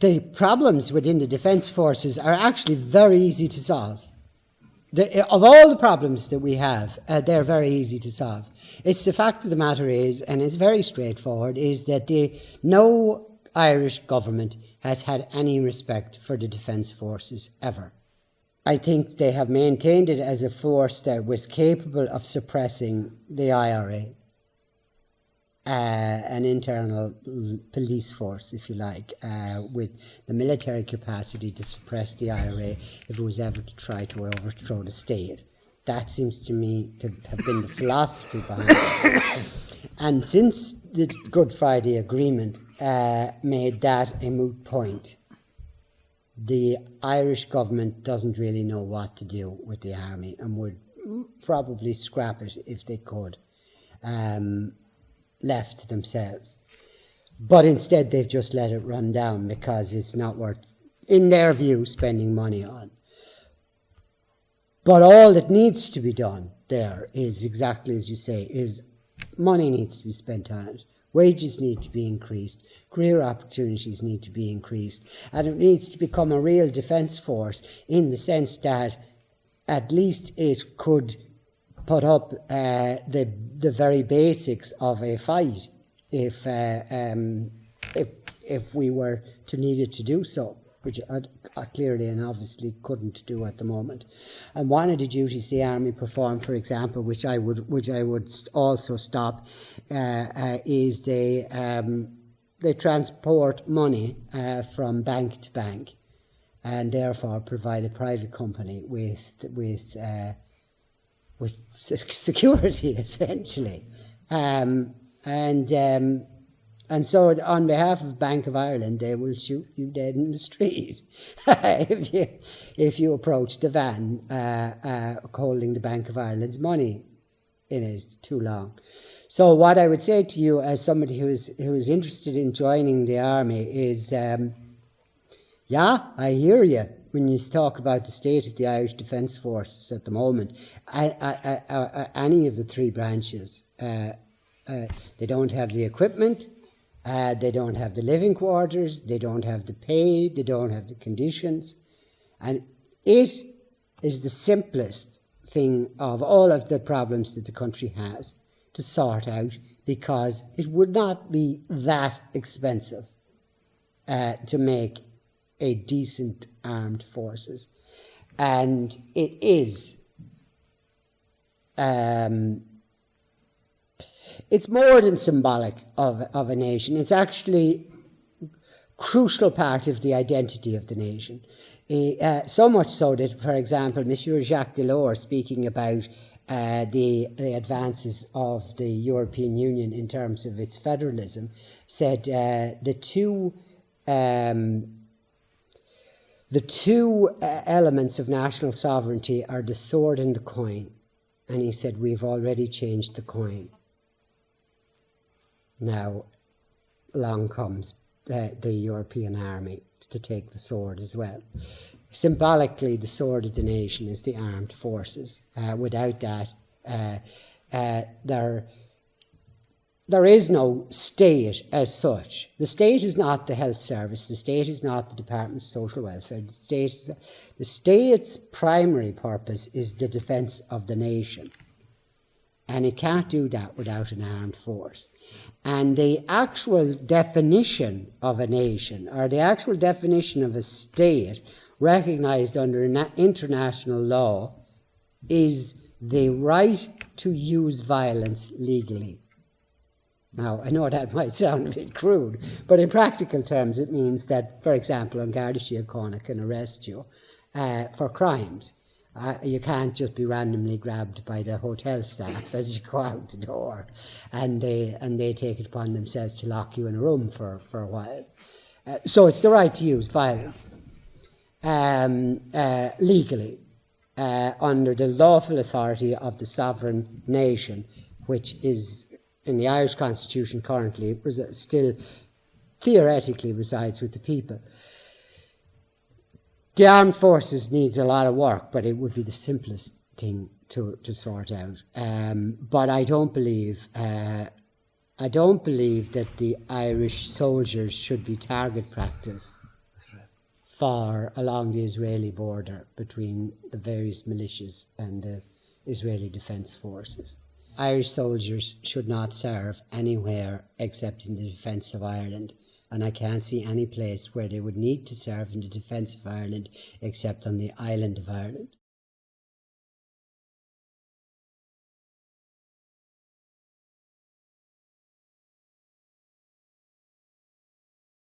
the problems within the Defence Forces are actually very easy to solve. Of all the problems that we have, they're very easy to solve. It's the fact of the matter is, and it's very straightforward, is that no Irish government has had any respect for the Defence Forces ever. I think they have maintained it as a force that was capable of suppressing the IRA, an internal police force, if you like, with the military capacity to suppress the IRA if it was ever to try to overthrow the state. That seems to me to have been the philosophy behind it. And since the Good Friday Agreement made that a moot point, the Irish government doesn't really know what to do with the army and would probably scrap it if they could, left to themselves. But instead they've just let it run down because it's not worth, in their view, spending money on. But all that needs to be done there is exactly as you say, is money needs to be spent on it. Wages need to be increased, career opportunities need to be increased, and it needs to become a real defence force in the sense that at least it could put up the very basics of a fight if we were to need it to do so, which I clearly and obviously couldn't do at the moment. And one of the duties the army perform, for example, which I would also stop, is they transport money from bank to bank, and therefore provide a private company with security, essentially, and so on behalf of Bank of Ireland, they will shoot you dead in the street if you approach the van holding the Bank of Ireland's money in it too long. So what I would say to you as somebody who is interested in joining the army is, yeah, I hear you when you talk about the state of the Irish Defence Forces at the moment. Any of the three branches, they don't have the equipment, they don't have the living quarters, they don't have the pay, they don't have the conditions. And it is the simplest thing of all of the problems that the country has to sort out, because it would not be that expensive to make a decent armed forces. And it is it's more than symbolic of a nation. It's actually a crucial part of the identity of the nation. So much so that, for example, Monsieur Jacques Delors, speaking about the advances of the European Union in terms of its federalism, said the two elements of national sovereignty are the sword and the coin. And he said, we've already changed the coin. Now, along comes the European army to take the sword as well. Symbolically, the sword of the nation is the armed forces. Without that, there is no state as such. The state is not the health service. The state is not the Department of Social Welfare. The state's primary purpose is the defence of the nation. And it can't do that without an armed force. And the actual definition of a nation, or the actual definition of a state, recognised under international law, is the right to use violence legally. Now, I know that might sound a bit crude, but in practical terms it means that, for example, an Garda Síochána can arrest you for crimes. You can't just be randomly grabbed by the hotel staff as you go out the door, and they take it upon themselves to lock you in a room for a while. So it's the right to use violence legally under the lawful authority of the sovereign nation, which is in the Irish Constitution currently still theoretically resides with the people. The armed forces needs a lot of work, but it would be the simplest thing to sort out. But I don't believe that the Irish soldiers should be target practice for along the Israeli border between the various militias and the Israeli Defence Forces. Irish soldiers should not serve anywhere except in the defence of Ireland, and I can't see any place where they would need to serve in the defence of Ireland except on the island of Ireland.